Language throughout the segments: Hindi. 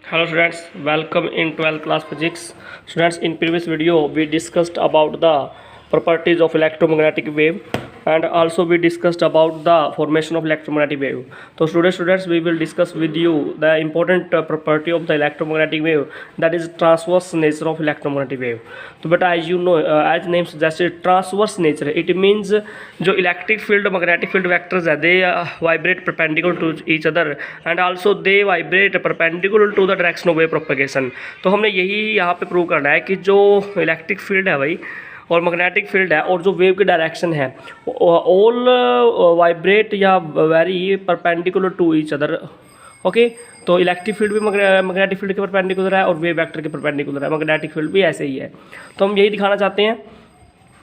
Hello students, welcome in 12th class physics. Students, in previous video we discussed about the properties of electromagnetic wave and also we discussed about the formation of electromagnetic wave. So students we will discuss with you the important property of the electromagnetic wave, that is transverse nature of electromagnetic wave. तो बेटा as you know as name suggested transverse nature, it means जो electric field magnetic field vectors है they vibrate perpendicular to each other and also they vibrate perpendicular to the direction of wave propagation. तो हमने यही यहाँ पे प्रूव करना है कि जो इलेक्ट्रिक फील्ड है भाई और मैग्नेटिक फील्ड है और जो वेव की डायरेक्शन है ऑल वाइब्रेट या very perpendicular to each other. Okay, तो इलेक्ट्रिक फील्ड भी मैग्नेटिक फील्ड के परपेंडिकुलर है और वेव वेक्टर के परपेंडिकुलर है, मैग्नेटिक फील्ड भी ऐसे ही है. तो हम यही दिखाना चाहते हैं.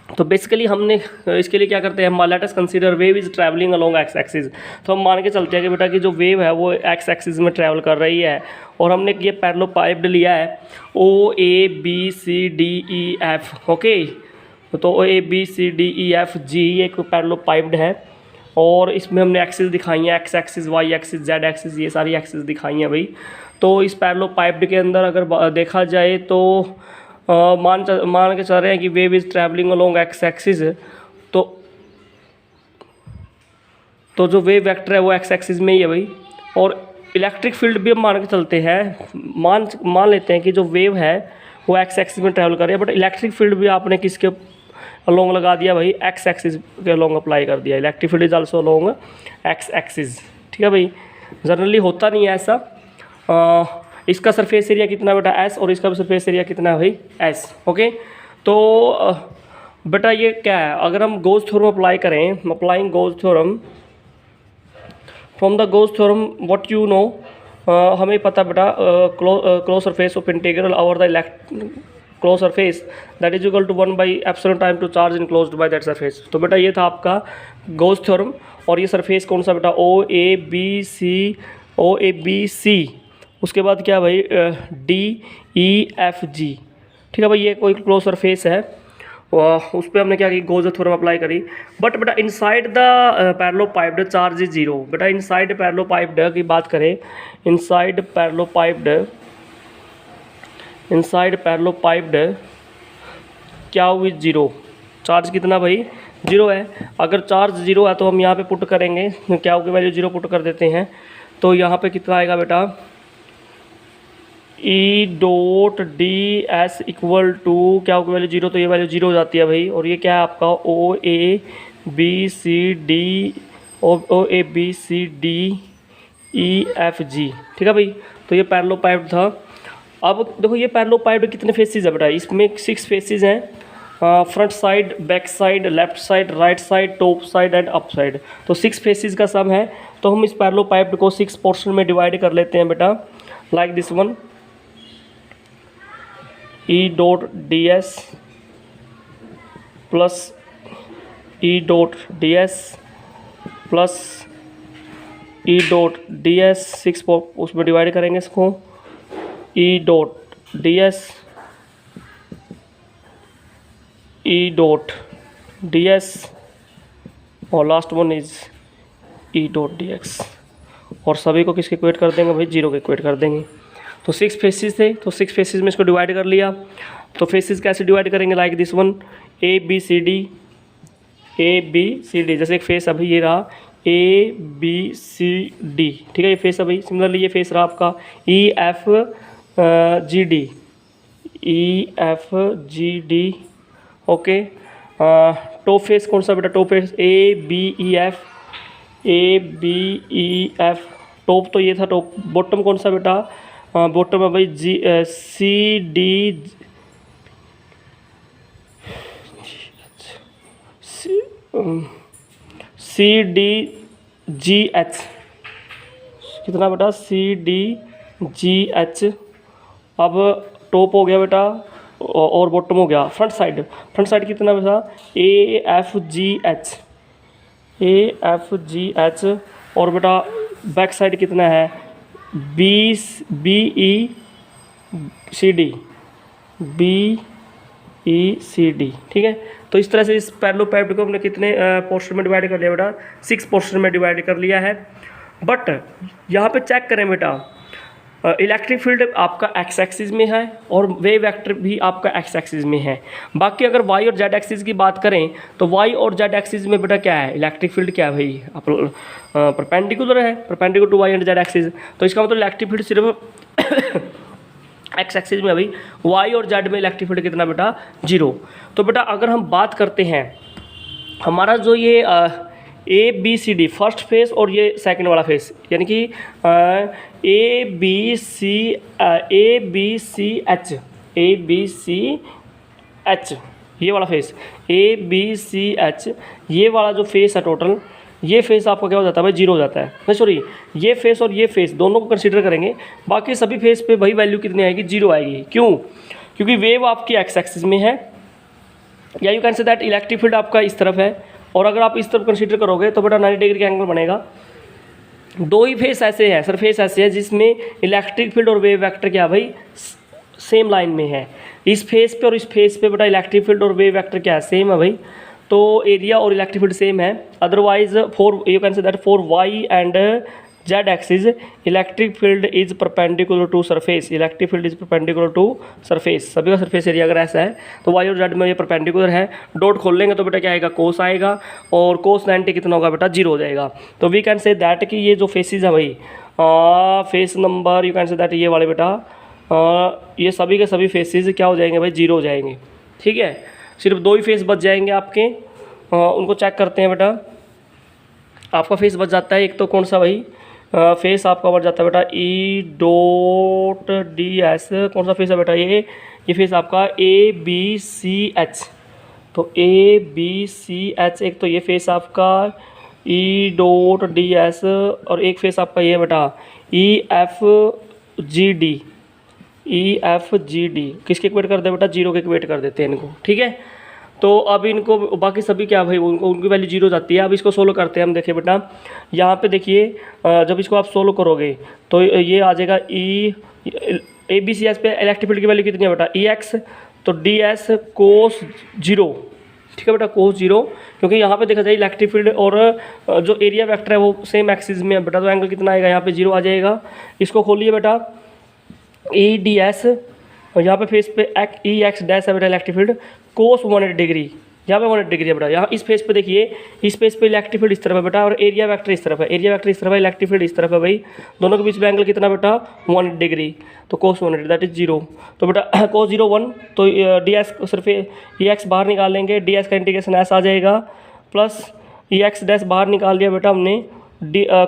तो बेसिकली हमने इसके लिए क्या करते हैं, let us consider wave is travelling along x axis. तो हम मान के चलते हैं कि बेटा कि जो वेव है वो एक्स एक्सिस में ट्रैवल कर रही है और हमने ये पैरेललोपाइप्ड लिया है O A B C D E F. Okay, तो O A B C D E F G एक पैरेललोपाइप्ड है और इसमें हमने एक्सिस दिखाई हैं, X axis Y axis Z axis, ये सारी एक्सिस दिखाई हैं भाई. तो इस पैरेललोपाइप्ड के अंदर अगर देखा जाए तो मान के चल रहे हैं कि wave is travelling along x axis. तो जो वेव वेक्टर है वो एक्स एक्सिस में ही है भाई. और इलेक्ट्रिक फील्ड भी हम मान के चलते हैं, मान लेते हैं कि जो वेव है वो एक्स एक्सिस में ट्रैवल कर रही है, बट इलेक्ट्रिक फील्ड भी आपने किसके अलोंग लगा दिया भाई, एक्स एक्सिस के अलोंग अप्लाई कर दिया. Electric field is also along x axis. ठीक है भाई, जनरली होता नहीं है ऐसा. इसका सरफेस एरिया कितना बेटा एस और इसका भी सरफेस एरिया कितना है भाई एस. ओके, तो बेटा ये क्या है, अगर हम गोज थ्योरम अप्लाई करें, applying Gauss theorem from the Gauss theorem what you know, हमें पता बेटा close surface of integral over the close surface that is equal to 1/एप्सिलॉन time to charge enclosed by that surface. तो बेटा ये था आपका गोज थ्योरम और ये सरफेस कौन सा बेटा ओ ए बी सी, उसके बाद क्या भाई डी ई एफ जी. ठीक है भाई, ये कोई क्लोज सरफेस है उस पर हमने क्या की गोज थ्योरम अप्लाई करी. बट बेटा inside the parallelepiped charge is zero. बेटा इनसाइड पैरेललोपाइप्ड की बात करें, इनसाइड पैरेललोपाइप्ड क्या हुई जीरो, चार्ज कितना भाई जीरो है. अगर चार्ज जीरो है तो हम यहाँ पे पुट करेंगे क्या की वैल्यू जीरो पुट कर देते हैं. तो यहाँ पे कितना आएगा बेटा E dot D S equal to क्या की वैल्यू जीरो, तो ये वैल्यू जीरो हो जाती है भाई. और ये क्या है आपका O A B C D E F G. ठीक है भाई, तो ये पैरेललोपाइप्ड था. अब देखो ये पैरेललोपाइप्ड कितने फेसेस है बेटा, इसमें 6 फेसेस हैं, front side, back side, left side, right side, top side and up side. तो 6 फेसेस का सम है. तो हम इस पैरेललोपाइप्ड को 6 पोर्शन में डिवाइड कर लेते हैं बेटा, like this one. E dot D S plus E dot D S plus E dot D S 6 उसमें डिवाइड करेंगे इसको, ई डॉट डी एस और last one is E dot D x. और सभी को किसके इक्वेट कर देंगे भाई, जीरो के इक्वेट कर देंगे. तो 6 फेसेस थे, तो 6 फेसेस में इसको डिवाइड कर लिया. तो फेसेस कैसे डिवाइड करेंगे, like this one A B C D, जैसे एक फेस अभी ये रहा ए बी सी डी. ठीक है, ये फेस अभी सिमिलरली ये फेस रहा आपका E F G D. Okay, top face कौन सा बेटा, top face A B E F. Top तो ये था टॉप. बॉटम कौन सा बेटा, बॉटम है भाई सी डी जी एच. कितना बेटा सी डी जी एच. अब टॉप हो गया बेटा और बॉटम हो गया. फ्रंट साइड कितना बेटा ए एफ जी एच. और बेटा बैक साइड कितना है बी ई सी डी. ठीक है, तो इस तरह से इस पैरेललोपाइप्ड को हमने कितने पोर्शन में डिवाइड कर लिया बेटा, 6 पोर्शन में डिवाइड कर लिया है. बट यहाँ पे चेक करें बेटा, इलेक्ट्रिक फील्ड आपका एक्स एक्सिस में है और वेव वेक्टर भी आपका एक्स एक्सिस में है। बाकी अगर वाई और जेड एक्सिस की बात करें तो वाई और जेड एक्सिस में बेटा क्या है, इलेक्ट्रिक फील्ड क्या है भाई, परपेंडिकुलर है, perpendicular to Y and Z axis. तो इसका मतलब इलेक्ट्रिक फील्ड सिर्फ एक्स एक्सिस में भाई, वाई और जेड में इलेक्ट्रिक फील्ड कितना बेटा, 0। तो बेटा अगर हम बात करते हैं हमारा जो ये ABCD फर्स्ट फेस और ये सेकंड वाला फेस, यानी कि ABCH ये वाला फेस, ABCH ये वाला जो फेस है टोटल, ये फेस आपका क्या हो जाता है भाई, 0 हो जाता है। नहीं सॉरी, ये फेस और ये फेस दोनों को कंसीडर करेंगे, बाकी सभी फेस पे भाई वैल्यू कितनी आएगी, 0 आएगी। क्यों? क्योंकि वेव आपकी एक्स एक्सिस में है, या you can say that electric field आपका इस तरफ है, और अगर आप इस तरफ कंसीडर करोगे तो बेटा 90 डिग्री का एंगल बनेगा। दो ही फेस ऐसे हैं, सरफेस ऐसे है जिसमें इलेक्ट्रिक फील्ड और वेव वेक्टर क्या भाई सेम लाइन में है। इस फेस पे और इस फेस पे बेटा इलेक्ट्रिक फील्ड और वेव वेक्टर क्या है, सेम है भाई। तो एरिया और इलेक्ट्रिक फील्ड सेम है। Otherwise for you can say that for Y and Z axis electric field is perpendicular to surface, electric field is perpendicular to surface. सभी का सरफेस एरिया अगर ऐसा है तो वाई और जेड में ये परपेंडिकुलर है। डॉट खोल लेंगे तो बेटा क्या आएगा, कोस आएगा, और कोस 90 कितना होगा बेटा, 0 हो जाएगा। तो वी कैन से दैट कि ये जो फेसिस है भाई, face number you can say that ये वाले बेटा, ये सभी के सभी फेसिस क्या हो जाएंगे भाई, 0 हो जाएंगे। ठीक है, सिर्फ 2 ही फेस बच जाएंगे आपके, उनको चेक करते हैं बेटा। आपका फेस बच जाता है एक तो कौन सा भाई, फेस आपका बच जाता है बेटा E.DS, कौन सा फेस है बेटा, ये फेस आपका ABCH। तो ABCH एक तो ये फेस आपका E.DS, और एक फेस आपका ये बेटा EFGD। किसके इक्वेट कर दे बेटा, 0 के इक्वेट कर देते हैं इनको। ठीक है, तो अब इनको बाकी सभी क्या भाई, उनकी वैल्यू 0 जाती है। अब इसको सोल्व करते हैं हम। देखिए बेटा यहाँ पे देखिए, जब इसको आप सोल्व करोगे तो ये आ जाएगा ABCS पे इलेक्ट्रिक फील्ड की वैल्यू कितनी है बेटा, EX, तो DS कोस 0। ठीक है बेटा, कोस 0, क्योंकि यहाँ पे देखा जाए इलेक्ट्रिक फील्ड और जो एरिया वेक्टर है वो सेम एक्सिस में है बेटा, तो एंगल कितना आएगा, यहाँ पे 0 आ जाएगा। इसको खोलिए बेटा, EDS, और यहाँ पे फेस पे EX डैश है बेटा इलेक्ट्रिक फील्ड, कोस 180 डिग्री, यहाँ पे 180 डिग्री है बेटा। यहाँ इस फेस पे देखिए, इस फेस पे इलेक्ट्रिक फील्ड इस तरफ है बेटा, और एरिया वेक्टर इस तरफ है, एरिया वेक्टर इस तरफ है, इलेक्ट्रिक फील्ड इस तरफ है भाई। दोनों के बीच में एंगल कितना बेटा, 180 डिग्री, तो कोस 180 दैट इज 0। तो बेटा कोस 0 1, तो DS सिर्फ EX बाहर निकाल लेंगे, DS का इंटीग्रेशन ऐसा आ जाएगा, प्लस EX डैश बाहर निकाल दिया बेटा हमने,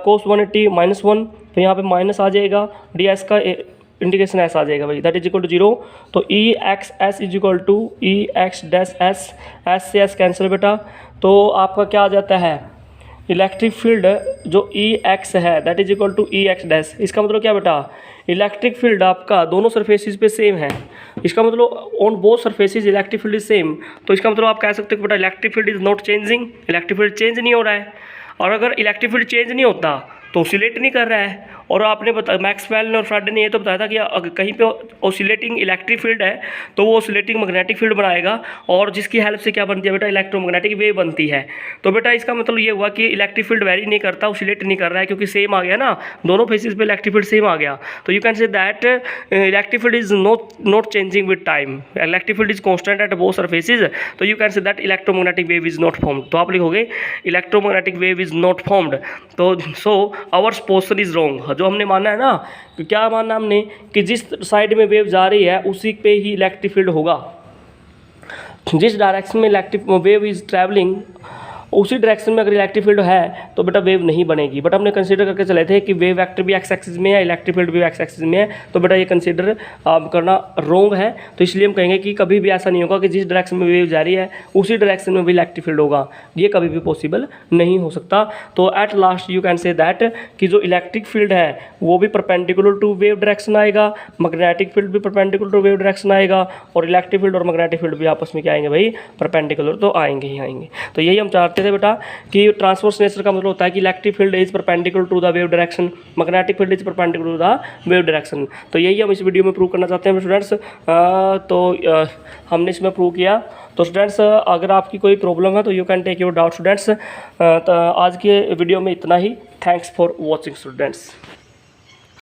कोस 180 -1, तो यहाँ पे माइनस आ जाएगा, DS का इंटीग्रेशन ऐसा आ जाएगा भाई, दैट इज इक्वल टू 0। तो EXS is equal to EX dash S, S से S कैंसिल बेटा, तो आपका क्या आ जाता है, इलेक्ट्रिक फील्ड जो EX है that is equal to EX dash. इसका मतलब क्या बेटा, इलेक्ट्रिक फील्ड आपका दोनों सरफेसिस पे सेम है। इसका मतलब on both surfaces electric field is same. तो इसका मतलब आप कह सकते हो कि बेटा electric field is not changing, electric field change नहीं हो रहा है। और अगर इलेक्ट्रिक फील्ड चेंज नहीं होता तो ऑसिलेट नहीं कर रहा है। और आपने बता, मैक्सवेल ने और फ्राडे ने ये तो बताया था कि अगर कहीं पे ऑसिलेटिंग इलेक्ट्रिक फील्ड है तो वो ऑसिलेटिंग मैग्नेटिक फील्ड बनाएगा, और जिसकी हेल्प से क्या बनती है बेटा, इलेक्ट्रोमैग्नेटिक वेव बनती है। तो बेटा इसका मतलब ये हुआ कि इलेक्ट्रिक फील्ड वेरी नहीं करता, ऑसिलेट नहीं कर रहा है, क्योंकि सेम आ गया ना, दोनों फेसिस पे इलेक्ट्रिक फील्ड सेम आ गया। तो you can say that electric field is not changing with time, electric field is constant at both surfaces. तो you can say that electromagnetic wave is not formed. तो आप लिखोगे electromagnetic wave is not formed. तो so our portion is wrong. जो हमने माना है ना, क्या माना हमने कि जिस साइड में वेव जा रही है उसी पे ही इलेक्ट्रिक फील्ड होगा। जिस डायरेक्शन में इलेक्ट्रिक वेव इज ट्रैवलिंग उसी डायरेक्शन में अगर इलेक्ट्रिक फील्ड है तो बेटा वेव नहीं बनेगी। बट हमने कंसीडर करके चले थे कि वेव वेक्टर भी एक्स एक्सिस में है, इलेक्ट्रिक फील्ड भी एक्स एक्सिस में है, तो बेटा ये कंसीडर करना रॉन्ग है। तो इसलिए हम कहेंगे कि कभी भी ऐसा नहीं होगा कि जिस डायरेक्शन में वेव जा रही है उसी डायरेक्शन में भी इलेक्ट्रिक फील्ड होगा, ये कभी भी पॉसिबल नहीं हो सकता। तो at last you can say that कि जो इलेक्ट्रिक फील्ड है वो भी परपेंडिकुलर टू वेव डायरेक्शन आएगा, मैग्नेटिक फील्ड भी परपेंडिकुलर टू वेव डायरेक्शन आएगा, और इलेक्ट्रिक फील्ड और मैग्नेटिक फील्ड भी आपस में क्या आएंगे भाई, परपेंडिकुलर तो आएंगे ही आएंगे। तो यही हम चाहते थे बेटा कि ट्रांसवर्स नेचर का मतलब होता है कि electric field is perpendicular to the wave direction, magnetic field is perpendicular to the wave direction. तो यही हम इस वीडियो में प्रूव करना चाहते हैं स्टूडेंट्स। हमने इसमें प्रूव किया। तो स्टूडेंट्स अगर आपकी कोई प्रॉब्लम है तो you can take your doubt students. तो आज के वीडियो में इतना ही। Thanks for watching students.